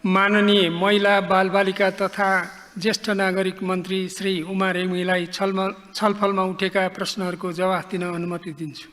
माननीय महिला बालबालिका तथा ज्येष्ठ नागरिक मन्त्री श्री उमा रेग्मीलाई छलफलमा उठेका प्रश्नहरूको जवाफ दिन अनुमति दिन्छु।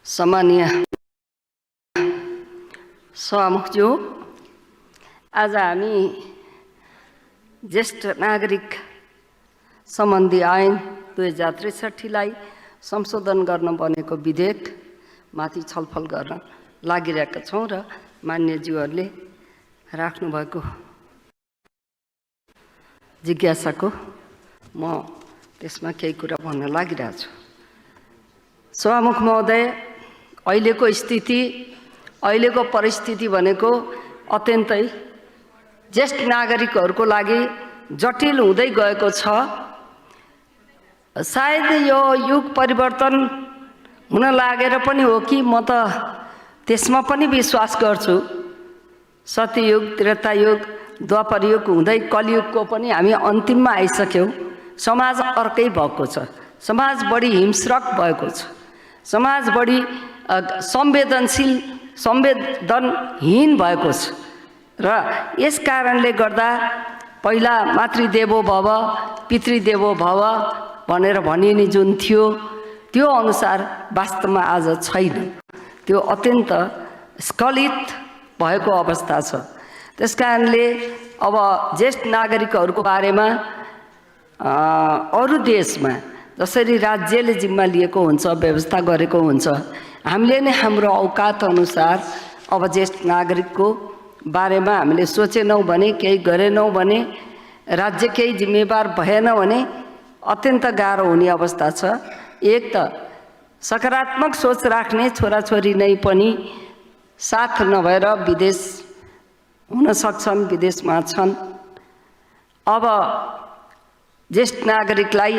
सम्मानीय सभामुखज्यू, आज हामी ज्येष्ठ नागरिक सम्बन्धी ऐन 2063 संशोधन गर्न बनेको विधेयकमाथि छलफल गर्न लागिरहेका छौँ र मान्यज्यूहरूले राख्नुभएको जिज्ञासाको म त्यसमा केही कुरा भन्न लागिरहेको छु। सभामुख महोदय, अहिलेको स्थिति, अहिलेको परिस्थिति भनेको अत्यन्तै ज्येष्ठ नागरिकहरूको लागि जटिल हुँदै गएको छ। सायद यो युग परिवर्तन हुन लागेर पनि हो कि म त त्यसमा पनि विश्वास गर्छु। सत्ययुग, त्रेतायुग, द्वापर युग हुँदै कलियुगको पनि हामी अन्तिममा आइसक्यौँ। समाज अर्कै भएको छ, समाज बढी हिंस्रक भएको छ, समाज बढी संवेदनशील, संवेदनहीन भएको छ र यस कारणले गर्दा पहिला मातृदेवो भव पितृदेवो भव भनेर भनिने जुन थियो त्यो अनुसार वास्तवमा आज छैन। त्यो अत्यन्त स्खलित भएको अवस्था छ। त्यसकारणले अब ज्येष्ठ नागरिकहरूको बारेमा अरू देशमा जसरी राज्यले जिम्मा लिएको हुन्छ, व्यवस्था गरेको हुन्छ, हामीले नै हाम्रो औकात अनुसार अब ज्येष्ठ नागरिकको बारेमा हामीले सोचेनौँ भने, केही गरेनौँ भने, राज्य केही जिम्मेवार भएन भने अत्यन्त गाह्रो हुने अवस्था छ। एक त सकारात्मक सोच राख्ने छोराछोरी नै पनि साथ नभएर विदेश हुन सक्छन्, विदेशमा छन्। अब ज्येष्ठ नागरिकलाई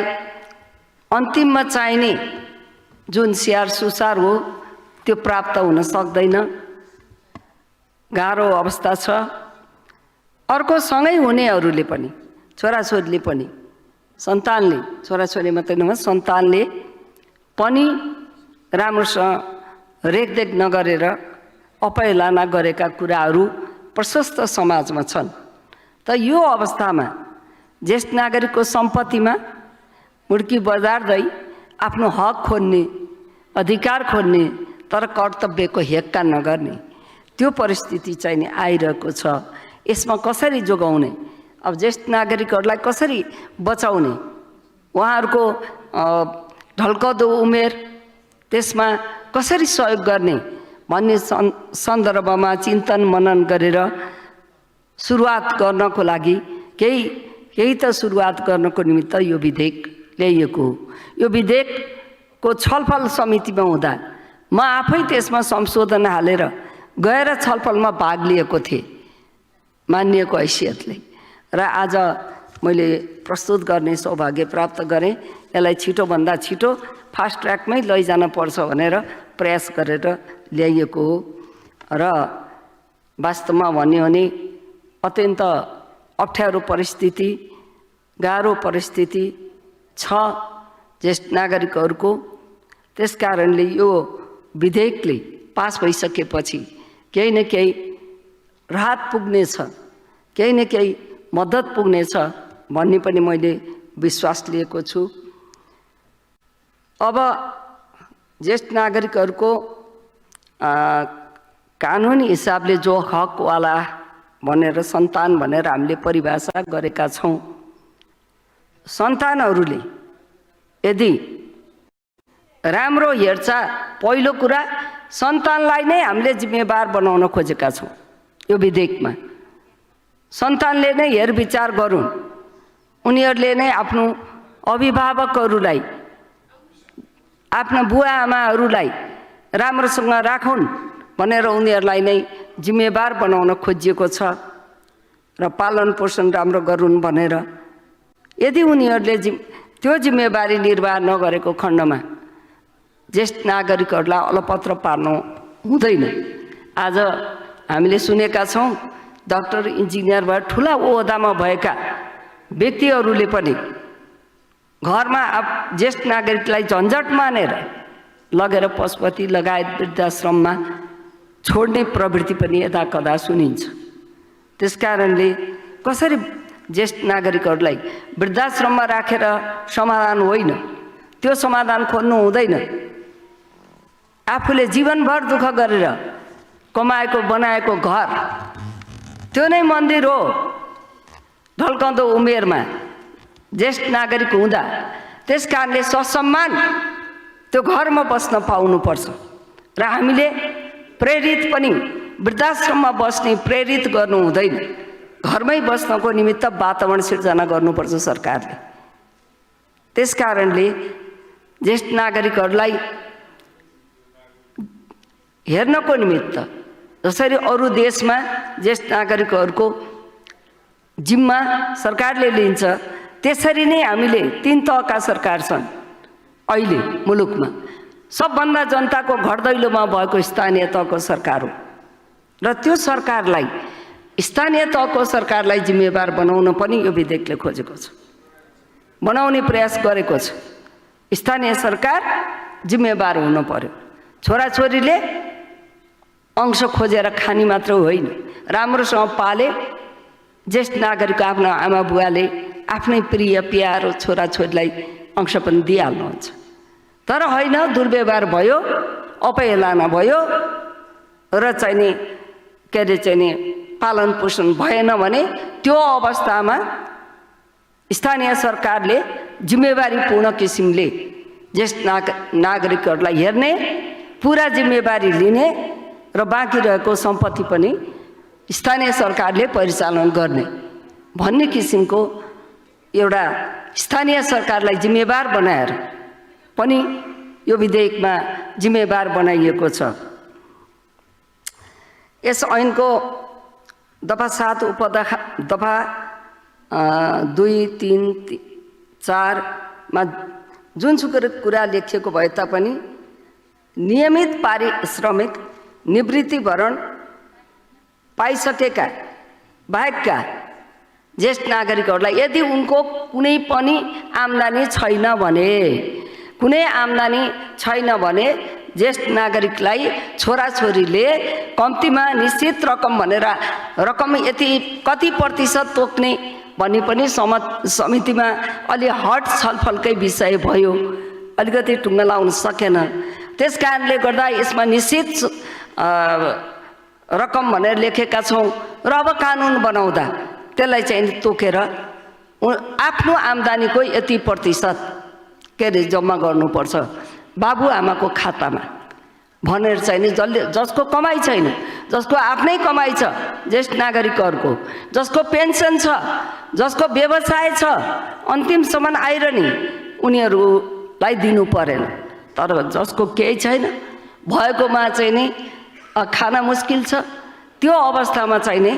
अन्तिममा चाहिने जुन स्याहार सुसार हो त्यो प्राप्त हुन सक्दैन, गाह्रो अवस्था छ। अर्को सँगै हुनेहरूले पनि, छोराछोरीले पनि, सन्तानले, छोराछोरी मात्रै नभए सन्तानले पनि राम्रोसँग रेखदेख नगरेर अपहेलना गरेका कुराहरू प्रशस्त समाजमा छन्। त यो अवस्थामा ज्येष्ठ नागरिकको सम्पत्तिमा मुड्की बजार्दै आफ्नो हक खोज्ने, अधिकार खोज्ने, तर कर्तव्यको हेक्का नगर्ने त्यो परिस्थिति चाहिँ नि आइरहेको छ। यसमा कसरी जोगाउने, अब ज्येष्ठ नागरिकहरूलाई कसरी बचाउने, उहाँहरूको ढल्कदो उमेर, त्यसमा कसरी सहयोग गर्ने भन्ने सन्दर्भमा चिन्तन मनन गरेर सुरुवात गर्नको लागि केही त सुरुवात गर्नको निमित्त यो विधेयक ल्याइएको हो। यो विधेयकको छलफल समितिमा हुँदा म आफै त्यसमा संशोधन हालेर गएर छलफलमा भाग लिएको थिएँ मान्यको हैसियतले, र आज मैले प्रस्तुत गर्ने सौभाग्य प्राप्त गरेँ। यसलाई छिटोभन्दा छिटो फास्ट ट्र्याकमै लैजान पर्छ भनेर प्रयास गरेर ल्याइएको हो। र वास्तवमा भन्यो भने अत्यन्त अप्ठ्यारो परिस्थिति, गाह्रो परिस्थिति छ ज्येष्ठ नागरिकहरूको। त्यसकारणले यो विधेयकले पास भइसकेपछि केही न केही राहत पुग्नेछ, केही न केही मद्दत पुग्नेछ भन्ने पनि मैले विश्वास लिएको छु। अब ज्येष्ठ नागरिकहरूको कानुनी हिसाबले जो हकवाला भनेर सन्तान भनेर हामीले परिभाषा गरेका छौँ, सन्तानहरूले यदि राम्रो हेरचाह, पहिलो कुरा सन्तानलाई नै हामीले जिम्मेवार बनाउन खोजेका छौँ। यो विधेयकमा सन्तानले नै हेरविचार गरून्, उनीहरूले नै आफ्नो अभिभावकहरूलाई, आफ्ना बुवा आमाहरूलाई राम्रोसँग राखुन् भनेर उनीहरूलाई नै जिम्मेवार बनाउन खोजिएको छ र पालन पोषण राम्रो गरून् भनेर। यदि उनीहरूले त्यो जिम्मेवारी निर्वाह नगरेको खण्डमा ज्येष्ठ नागरिकहरूलाई अलपत्र पार्नु हुँदैन। आज हामीले सुनेका छौँ डाक्टर इन्जिनियरबाट ठुला ओहदामा भएका व्यक्तिहरूले पनि घरमा ज्येष्ठ नागरिकलाई झन्झट मानेर लगेर पशुपति लगायत वृद्धाश्रममा छोड्ने प्रवृत्ति पनि यता कदा सुनिन्छ। त्यसकारणले कसरी ज्येष्ठ नागरिकहरूलाई वृद्धाश्रममा राखेर समाधान होइन, त्यो समाधान खोज्नु हुँदैन। आफूले जीवनभर दुःख गरेर कमाएको बनाएको घर त्यो नै मन्दिर हो। ढल्कँदो उमेरमा ज्येष्ठ नागरिक हुँदा त्यसकारणले ससम्मान त्यो घरमा बस्न पाउनुपर्छ र हामीले प्रेरित पनि वृद्धाश्रममा बस्ने प्रेरित गर्नु हुँदैन, घरमै बस्नको निमित्त वातावरण सिर्जना गर्नुपर्छ सरकारले। त्यसकारणले ज्येष्ठ नागरिकहरूलाई हेर्नको निमित्त जसरी अरू देशमा ज्येष्ठ नागरिकहरूको जिम्मा सरकारले लिन्छ त्यसरी नै हामीले 3 तहका सरकार छन् अहिले मुलुकमा। सबभन्दा जनताको घर दैलोमा भएको स्थानीय तहको सरकार हो र त्यो सरकारलाई, स्थानीय तहको सरकारलाई जिम्मेवार बनाउन पनि यो विधेयकले खोजेको छ, बनाउने प्रयास गरेको छ। स्थानीय सरकार जिम्मेवार हुनु पर्यो। छोराछोरीले अंश खोजेर खानी मात्र होइन, राम्रोसँग पाले ज्येष्ठ नागरिक आफ्नो आमा बुवाले आफ्नै प्रिय प्यारो छोराछोरीलाई अंश पनि दिइहाल्नुहुन्छ। तर होइन, दुर्व्यवहार भयो, अपहेलना भयो र चाहिने के अरे चाहिने पालन पोषण भएन भने त्यो अवस्थामा स्थानीय सरकारले जिम्मेवारीपूर्ण किसिमले ज्येष्ठ नागरिकहरूलाई हेर्ने, पुरा जिम्मेवारी लिने र बाँकी रहेको सम्पत्ति पनि स्थानीय सरकारले परिचालन गर्ने भन्ने किसिमको एउटा स्थानीय सरकारलाई जिम्मेवार बनाएर पनि यो विधेयकमा जिम्मेवार बनाइएको छ। यस ऐनको दफा 7 दफा 2, 3, 4 मा जुनसुकै कुरा लेखिएको भए तापनि नियमित पारिश्रमिक निवृत्तिभरण पाइसकेका बाहेकका ज्येष्ठ नागरिकहरूलाई यदि उनको कुनै पनि आम्दानी छैन भने ज्येष्ठ नागरिकलाई छोराछोरीले कम्तीमा निश्चित रकम भनेर रकम यति कति प्रतिशत तोक्ने भन्ने पनि समितिमा अलि हट छलफलकै विषय भयो, अलिकति टुङ्गा लाउन सकेन। त्यसकारणले गर्दा यसमा निश्चित रकम भनेर लेखेका छौँ र अब कानुन बनाउँदा त्यसलाई चाहिँ तोकेर आफ्नो आम्दानीको यति प्रतिशत के अरे जम्मा गर्नुपर्छ बाबुआमाको खातामा भनेर चाहिँ जसको कमाइ छैन, जसको आफ्नै कमाइ छ, ज्येष्ठ नागरिकहरूको जसको पेन्सन छ, जसको व्यवसाय छ, अन्तिमसम्म आइरहने उनीहरूलाई दिनु परेन। तर जसको केही छैन, भएकोमा चाहिँ नि खाना मुस्किल छ, त्यो अवस्थामा चाहिँ नि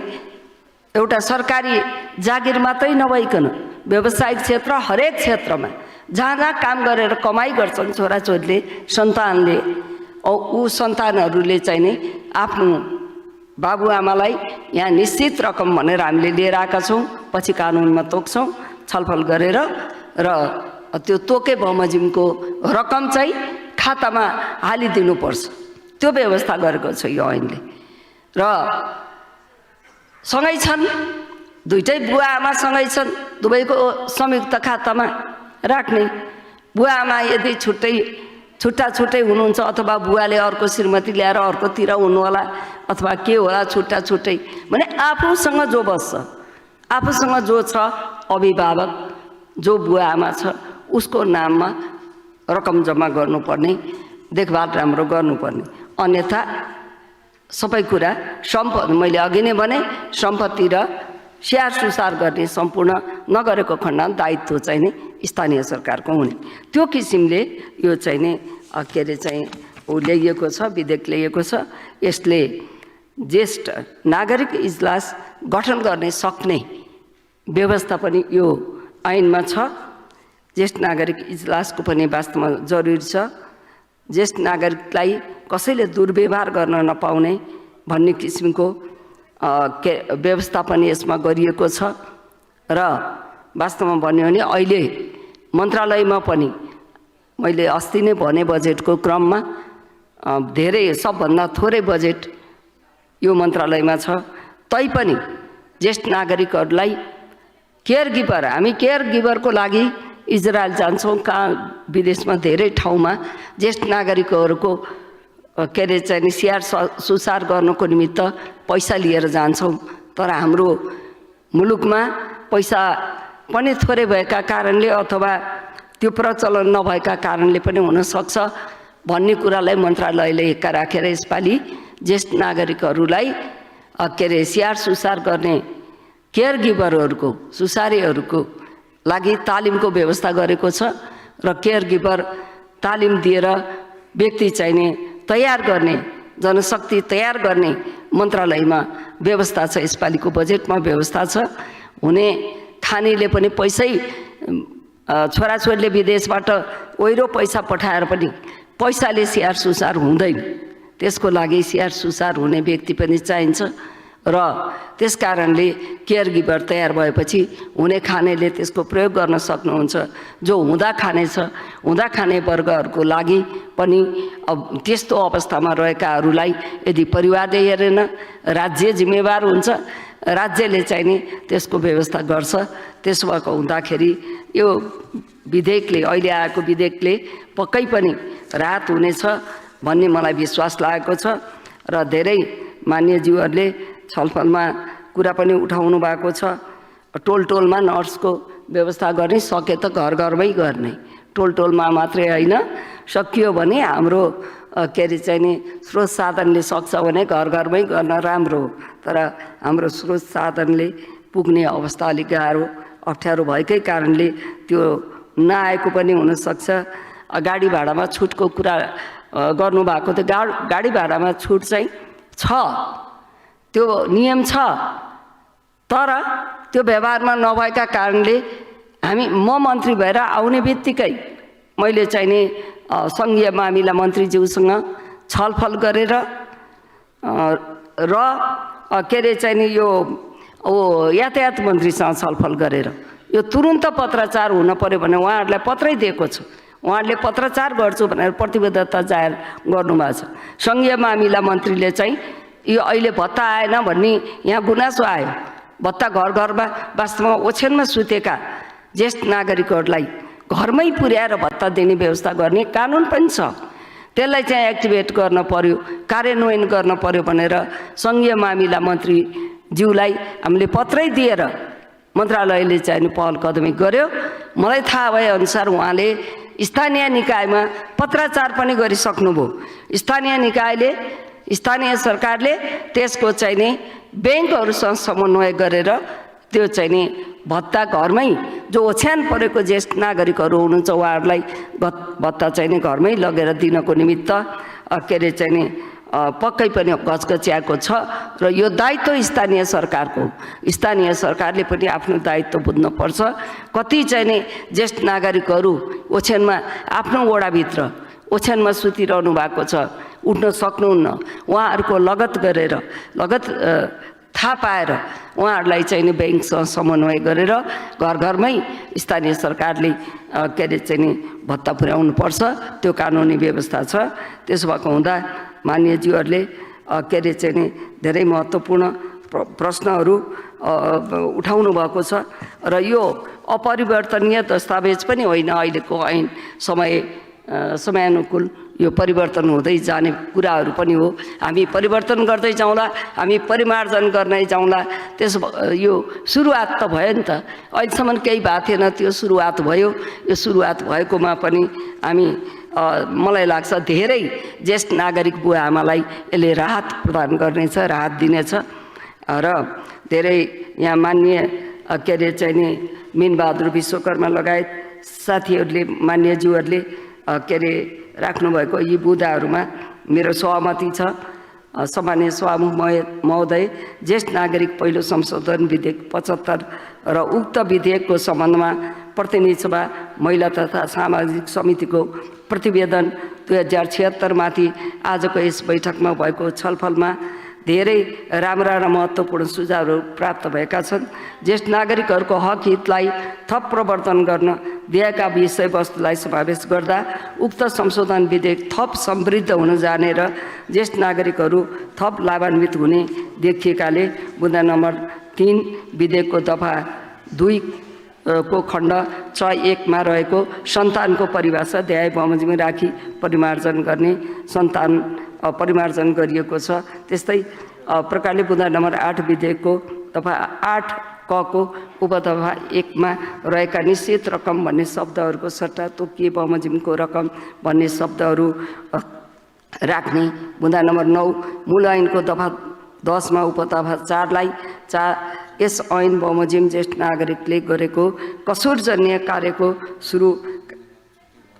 एउटा सरकारी जागिर मात्रै नभइकन व्यावसायिक क्षेत्र हरेक क्षेत्रमा जहाँ काम गरेर कमाइ गर्छन् छोराछोरीले, सन्तानले, ऊ सन्तानहरूले चाहिँ नि आफ्नो बाबुआमालाई यहाँ निश्चित रकम भनेर हामीले लिएर आएका छौँ। पछि कानुनमा तोक्छौँ छलफल गरेर र त्यो तोके बमोजिमको रकम चाहिँ खातामा हालिदिनुपर्छ, त्यो व्यवस्था गरेको छ यो ऐनले। र सँगै छन्, दुईटै बुवा आमा सँगै छन्, दुवैको संयुक्त खातामा राख्ने। बुवा आमा यदि छुट्टा छुट्टै हुनुहुन्छ अथवा बुवाले अर्को श्रीमती ल्याएर अर्कोतिर हुनुहोला अथवा के होला छुट्टा छुट्टै भने आफूसँग जो बस्छ, आफूसँग जो छ अभिभावक, जो बुवा आमा छ उसको नाममा रकम जम्मा गर्नुपर्ने, देखभाल राम्रो गर्नुपर्ने। अन्यथा सबै कुरा मैले अघि नै भने सम्पत्ति र स्याहार सुसार गर्ने सम्पूर्ण नगरेको खण्डमा दायित्व चाहिँ नि स्थानीय सरकारको हुने, त्यो किसिमले यो चाहिँ नि के अरे चाहिँ ल्याइएको छ, विधेयक ल्याइएको छ। यसले ज्येष्ठ नागरिक इजलास गठन गर्ने सक्ने व्यवस्था पनि यो ऐनमा छ। ज्येष्ठ नागरिक इजलासको पनि वास्तवमा जरुरी छ। ज्येष्ठ नागरिकलाई कसैले दुर्व्यवहार गर्न नपाउने भन्ने किसिमको व्यवस्था पनि यसमा गरिएको छ। र वास्तवमा भन्यो भने अहिले मन्त्रालयमा पनि मैले अस्ति नै भने बजेटको क्रममा धेरै सबभन्दा थोरै बजेट यो मन्त्रालयमा छ। तैपनि ज्येष्ठ नागरिकहरूलाई केयर गिभर, हामी केयर गिभरको लागि इजरायल जान्छौँ, कहाँ विदेशमा धेरै ठाउँमा ज्येष्ठ नागरिकहरूको के अरे चाहिँ स्याहार सुसार गर्नको निमित्त पैसा लिएर जान्छौँ। तर हाम्रो मुलुकमा पैसा पनि थोरै भएका कारणले अथवा त्यो प्रचलन नभएका कारणले पनि हुनसक्छ भन्ने कुरालाई मन्त्रालयले हेक्का राखेर यसपालि ज्येष्ठ नागरिकहरूलाई के अरे स्याहार सुसार गर्ने केयर गिभरहरूको सुसारेहरूको लागि तालिमको व्यवस्था गरेको छ। र केयर गिभर तालिम दिएर व्यक्ति चाहिने तयार गर्ने, जनशक्ति तयार गर्ने मन्त्रालयमा व्यवस्था छ। यसपालिको बजेटमा व्यवस्था छ। हुने खानेले पनि पैसै छोराछोरीले विदेशबाट ओहिरो पैसा पठाएर पनि पैसाले स्याहार सुसार हुँदैन। त्यसको लागि स्याहार सुसार हुने व्यक्ति पनि चाहिन्छ। र त्यस कारणले केयर गिभर तयार भएपछि हुने खानेले त्यसको प्रयोग गर्न सक्नुहुन्छ। जो हुँदा खाने छ, हुँदा खाने वर्गहरूको लागि पनि अब त्यस्तो अवस्थामा रहेकाहरूलाई यदि परिवारले हेरेन, राज्य जिम्मेवार हुन्छ, राज्यले चाहिँ नि त्यसको व्यवस्था गर्छ। त्यसो भएको हुँदाखेरि यो विधेयकले, अहिले आएको विधेयकले पक्कै पनि राहत हुनेछ भन्ने मलाई विश्वास लागेको छ। र धेरै मान्यज्यूहरूले छलफलमा कुरा पनि उठाउनु भएको छ। टोल टोलमा नर्सको व्यवस्था गर्ने, सके त घर घरमै गर्ने, टोल टोलमा मात्रै होइन, सकियो भने हाम्रो के अरे चाहिँ नि स्रोत साधनले सक्छ भने घर घरमै गर्न राम्रो हो। तर हाम्रो स्रोत साधनले पुग्ने अवस्था अलिक गाह्रो अप्ठ्यारो भएकै कारणले त्यो नआएको पनि हुनसक्छ। गाडी भाडामा छुटको कुरा गर्नुभएको, त्यो गाडी भाडामा छुट चाहिँ छ, त्यो नियम छ, तर त्यो व्यवहारमा नभएका कारणले म मन्त्री भएर आउने बित्तिकै मैले चाहिँ नि सङ्घीय मामिला मन्त्रीज्यूसँग छलफल गरेर र के अरे चाहिँ नि यो यातायात मन्त्रीसँग छलफल गरेर यो तुरुन्त पत्राचार हुन पर्यो भने उहाँहरूलाई पत्रै दिएको छु। उहाँहरूले पत्राचार गर्छु भनेर प्रतिबद्धता जाहेर गर्नुभएको छ। सङ्घीय मामिला मन्त्रीले चाहिँ यो अहिले भत्ता आएन भन्ने यहाँ गुनासो आयो। भत्ता घर घरमा वास्तवमा ओछ्यानमा सुतेका ज्येष्ठ नागरिकहरूलाई घरमै पुर्याएर भत्ता दिने व्यवस्था गर्ने कानुन पनि छ। त्यसलाई चाहिँ एक्टिभेट गर्न पर्यो, कार्यान्वयन गर्न पर्यो भनेर सङ्घीय मामिला मन्त्रीज्यूलाई हामीले पत्रै दिएर मन्त्रालयले चाहिँ पहल कदमी गर्यो। मलाई थाहा भएअनुसार उहाँले स्थानीय निकायमा पत्राचार पनि गरिसक्नुभयो। स्थानीय सरकारले त्यसको चाहिँ नि ब्याङ्कहरूसँग समन्वय गरेर त्यो चाहिँ नि भत्ता घरमै, जो ओछ्यान परेको ज्येष्ठ नागरिकहरू हुनुहुन्छ उहाँहरूलाई भत्ता चाहिँ नि घरमै लगेर दिनको निमित्त के अरे चाहिँ नि पक्कै पनि गजगच्याएको छ। र यो दायित्व स्थानीय सरकारको, स्थानीय सरकारले पनि आफ्नो दायित्व बुझ्नुपर्छ। कति चाहिँ नि ज्येष्ठ नागरिकहरू ओछ्यानमा आफ्नो वडाभित्र ओछ्यानमा सुतिरहनु भएको छ, उठ्न सक्नुहुन्न। उहाँहरूको लगत थाहा पाएर उहाँहरूलाई चाहिँ नि ब्याङ्कसँग समन्वय गरेर घर घरमै स्थानीय सरकारले के अरे चाहिँ नि भत्ता पुर्याउनुपर्छ। त्यो कानुनी व्यवस्था छ। त्यसो भएको हुँदा मान्यज्यूहरूले के अरे चाहिँ नि धेरै महत्त्वपूर्ण प्रश्नहरू उठाउनु भएको छ। र यो अपरिवर्तनीय दस्तावेज पनि होइन, अहिलेको ऐन समयानुकूल यो परिवर्तन हुँदै जाने कुराहरू पनि हो। हामी परिवर्तन गर्दै जाउँला, हामी परिमार्जन गर्दै जाउँला। त्यसो यो सुरुवात त भयो नि त, अहिलेसम्म केही भएको थिएन, त्यो सुरुवात भयो। यो सुरुवात भएकोमा पनि हामी मलाई लाग्छ धेरै ज्येष्ठ नागरिक बुवा आमालाई यसले राहत प्रदान गर्नेछ, राहत दिनेछ र धेरै यहाँ मान्य के अरे चाहिँ नि मिनबहादुर विश्वकर्मा लगायत साथीहरूले मान्यज्यूहरूले के अरे राख्नुभएको यी बुदाहरूमा मेरो सहमति छ। सम्माननीय सभामुख महोदय, ज्येष्ठ नागरिक पहिलो संशोधन विधेयक 75 र उक्त विधेयकको सम्बन्धमा प्रतिनिधि सभा महिला तथा सामाजिक समितिको प्रतिवेदन 2076 माथि आजको यस बैठकमा भएको छलफलमा धेरै राम्रा र महत्त्वपूर्ण सुझावहरू प्राप्त भएका छन्। ज्येष्ठ नागरिकहरूको हक हितलाई थप प्रवर्धन गर्न दिएका विषयवस्तुलाई समावेश गर्दा उक्त संशोधन विधेयक थप समृद्ध हुन जाने र ज्येष्ठ नागरिकहरू थप लाभान्वित हुने देखिएकाले बुँदा नम्बर 3 विधेयकको दफा 2 को खण्ड 6(1) मा रहेको सन्तानको परिभाषा ध्याय बमोजिम राखी परिमार्जन गर्ने सन्तान परिमार्जन गरिएको छ। त्यस्तै प्रकारले बुँदा नम्बर 8 विधेयकको दफा 8 क को उपदफा 1 मा रहेका निश्चित रकम भन्ने शब्दहरूको सट्टा तोकिए बमोजिमको रकम भन्ने शब्दहरू राख्ने। बुँदा नम्बर 9 मूल ऐनको दफा 10 मा उपदफा 4 लाई यस ऐन बमोजिम ज्येष्ठ नागरिकले गरेको कसुरजन्य कार्यको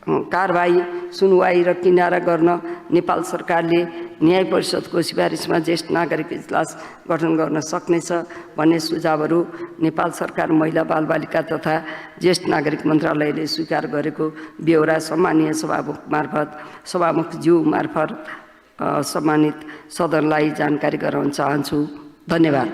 कारबाही सुनवाई र किनारा गर्न नेपाल सरकारले न्याय परिषदको सिफारिसमा ज्येष्ठ नागरिक इजलास गठन गर्न सक्नेछ भन्ने सुझावहरू नेपाल सरकार महिला बालबालिका तथा ज्येष्ठ नागरिक मन्त्रालयले स्वीकार गरेको ब्यौरा सम्मानीय सभामुखज्यू मार्फत सम्मानित सदनलाई जानकारी गराउन चाहन्छु। धन्यवाद।